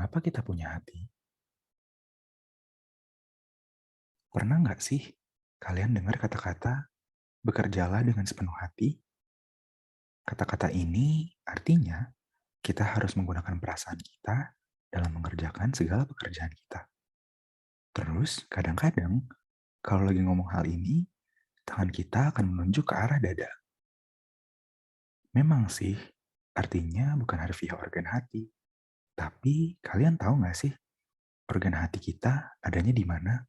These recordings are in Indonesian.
Mengapa kita punya hati? Pernah nggak sih kalian dengar kata-kata bekerjalah dengan sepenuh hati? Kata-kata ini artinya kita harus menggunakan perasaan kita dalam mengerjakan segala pekerjaan kita. Terus kadang-kadang kalau lagi ngomong hal ini, tangan kita akan menunjuk ke arah dada. Memang sih, artinya bukan harfiah organ hati. Tapi kalian tahu nggak sih organ hati kita adanya di mana?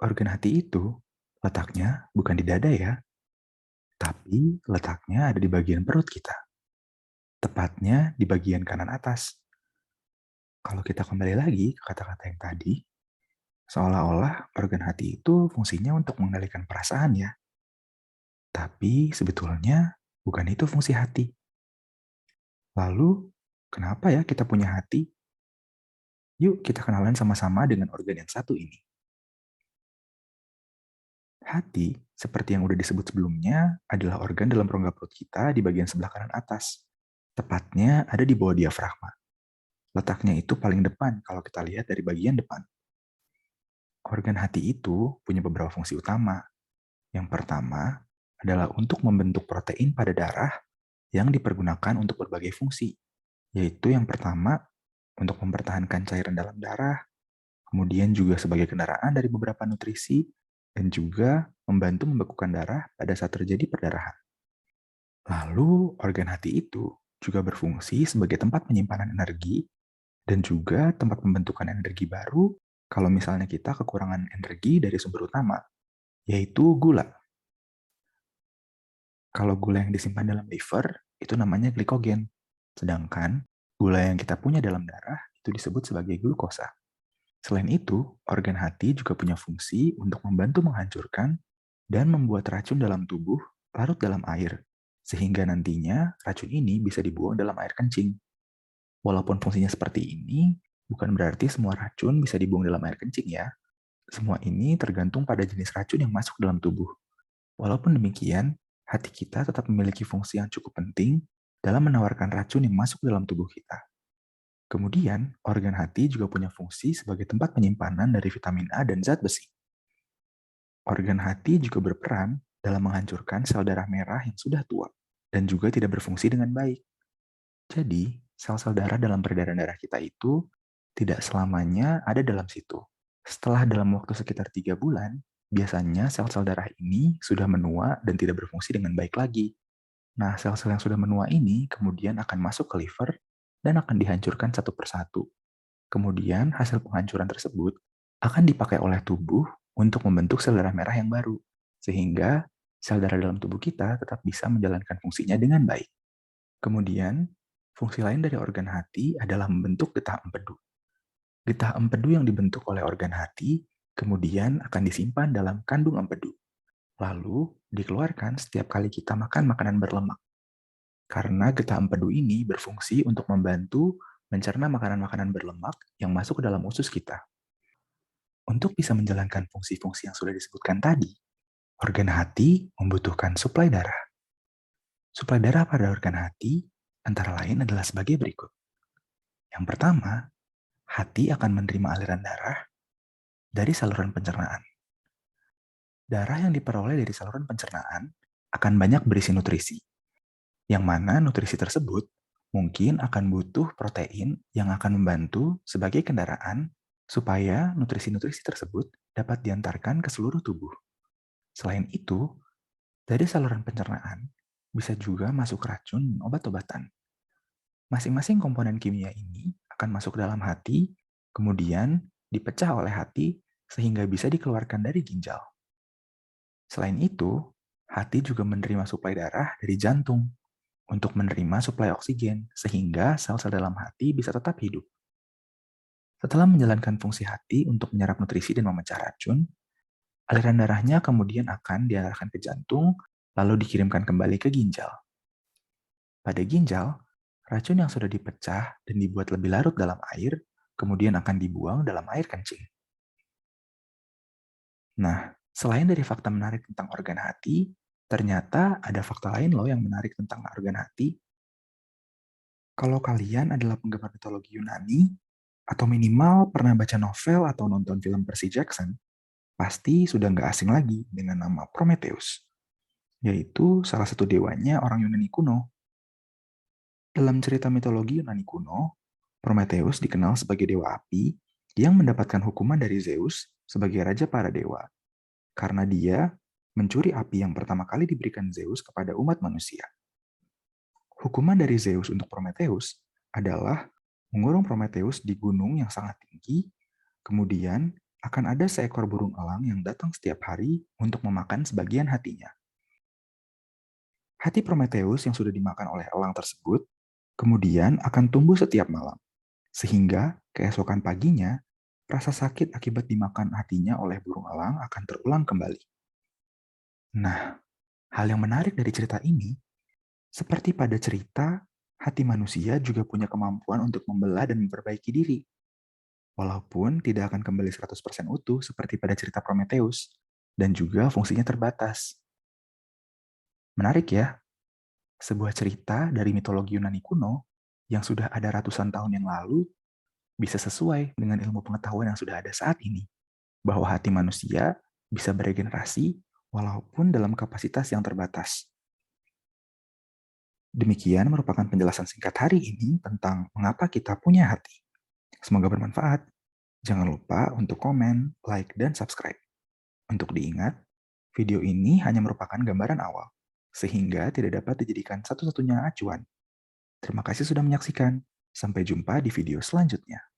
Organ hati itu letaknya bukan di dada ya, tapi letaknya ada di bagian perut kita, tepatnya di bagian kanan atas. Kalau kita kembali lagi ke kata-kata yang tadi, seolah-olah organ hati itu fungsinya untuk mengendalikan perasaan ya. Tapi sebetulnya bukan itu fungsi hati. Lalu, kenapa ya kita punya hati? Yuk kita kenalan sama-sama dengan organ yang satu ini. Hati, seperti yang udah disebut sebelumnya, adalah organ dalam rongga perut kita di bagian sebelah kanan atas. Tepatnya ada di bawah diafragma. Letaknya itu paling depan kalau kita lihat dari bagian depan. Organ hati itu punya beberapa fungsi utama. Yang pertama adalah untuk membentuk protein pada darah yang dipergunakan untuk berbagai fungsi, yaitu yang pertama untuk mempertahankan cairan dalam darah, kemudian juga sebagai kendaraan dari beberapa nutrisi, dan juga membantu membekukan darah pada saat terjadi perdarahan. Lalu, organ hati itu juga berfungsi sebagai tempat penyimpanan energi dan juga tempat pembentukan energi baru kalau misalnya kita kekurangan energi dari sumber utama, yaitu gula. Kalau gula yang disimpan dalam liver, itu namanya glikogen. Sedangkan gula yang kita punya dalam darah itu disebut sebagai glukosa. Selain itu, organ hati juga punya fungsi untuk membantu menghancurkan dan membuat racun dalam tubuh larut dalam air, sehingga nantinya racun ini bisa dibuang dalam air kencing. Walaupun fungsinya seperti ini, bukan berarti semua racun bisa dibuang dalam air kencing ya. Semua ini tergantung pada jenis racun yang masuk dalam tubuh. Walaupun demikian, hati kita tetap memiliki fungsi yang cukup penting dalam menawarkan racun yang masuk dalam tubuh kita. Kemudian, organ hati juga punya fungsi sebagai tempat penyimpanan dari vitamin A dan zat besi. Organ hati juga berperan dalam menghancurkan sel darah merah yang sudah tua dan juga tidak berfungsi dengan baik. Jadi, sel-sel darah dalam peredaran darah kita itu tidak selamanya ada dalam situ. Setelah dalam waktu sekitar 3 bulan, biasanya sel-sel darah ini sudah menua dan tidak berfungsi dengan baik lagi. Nah, sel-sel yang sudah menua ini kemudian akan masuk ke liver dan akan dihancurkan satu persatu. Kemudian, hasil penghancuran tersebut akan dipakai oleh tubuh untuk membentuk sel darah merah yang baru, sehingga sel darah dalam tubuh kita tetap bisa menjalankan fungsinya dengan baik. Kemudian, fungsi lain dari organ hati adalah membentuk getah empedu. Getah empedu yang dibentuk oleh organ hati kemudian akan disimpan dalam kandung empedu, lalu dikeluarkan setiap kali kita makan makanan berlemak. Karena getah empedu ini berfungsi untuk membantu mencerna makanan-makanan berlemak yang masuk ke dalam usus kita. Untuk bisa menjalankan fungsi-fungsi yang sudah disebutkan tadi, organ hati membutuhkan suplai darah. Suplai darah pada organ hati antara lain adalah sebagai berikut. Yang pertama, hati akan menerima aliran darah dari saluran pencernaan. Darah yang diperoleh dari saluran pencernaan akan banyak berisi nutrisi, yang mana nutrisi tersebut mungkin akan butuh protein yang akan membantu sebagai kendaraan supaya nutrisi-nutrisi tersebut dapat diantarkan ke seluruh tubuh. Selain itu, dari saluran pencernaan bisa juga masuk racun dan obat-obatan. Masing-masing komponen kimia ini akan masuk dalam hati, kemudian dipecah oleh hati sehingga bisa dikeluarkan dari ginjal. Selain itu, hati juga menerima suplai darah dari jantung untuk menerima suplai oksigen sehingga sel-sel dalam hati bisa tetap hidup. Setelah menjalankan fungsi hati untuk menyerap nutrisi dan memecah racun, aliran darahnya kemudian akan diarahkan ke jantung lalu dikirimkan kembali ke ginjal. Pada ginjal, racun yang sudah dipecah dan dibuat lebih larut dalam air, kemudian akan dibuang dalam air kencing. Nah, selain dari fakta menarik tentang organ hati, ternyata ada fakta lain loh yang menarik tentang organ hati. Kalau kalian adalah penggemar mitologi Yunani, atau minimal pernah baca novel atau nonton film Percy Jackson, pasti sudah nggak asing lagi dengan nama Prometheus, yaitu salah satu dewanya orang Yunani kuno. Dalam cerita mitologi Yunani kuno, Prometheus dikenal sebagai dewa api yang mendapatkan hukuman dari Zeus sebagai raja para dewa, karena dia mencuri api yang pertama kali diberikan Zeus kepada umat manusia. Hukuman dari Zeus untuk Prometheus adalah mengurung Prometheus di gunung yang sangat tinggi, kemudian akan ada seekor burung elang yang datang setiap hari untuk memakan sebagian hatinya. Hati Prometheus yang sudah dimakan oleh elang tersebut kemudian akan tumbuh setiap malam, sehingga keesokan paginya rasa sakit akibat dimakan hatinya oleh burung elang akan terulang kembali. Nah, hal yang menarik dari cerita ini, seperti pada cerita, hati manusia juga punya kemampuan untuk membelah dan memperbaiki diri. Walaupun tidak akan kembali 100% utuh seperti pada cerita Prometheus, dan juga fungsinya terbatas. Menarik ya, sebuah cerita dari mitologi Yunani kuno yang sudah ada ratusan tahun yang lalu bisa sesuai dengan ilmu pengetahuan yang sudah ada saat ini, bahwa hati manusia bisa beregenerasi walaupun dalam kapasitas yang terbatas. Demikian merupakan penjelasan singkat hari ini tentang mengapa kita punya hati. Semoga bermanfaat. Jangan lupa untuk komen, like, dan subscribe. Untuk diingat, video ini hanya merupakan gambaran awal, sehingga tidak dapat dijadikan satu-satunya acuan. Terima kasih sudah menyaksikan. Sampai jumpa di video selanjutnya.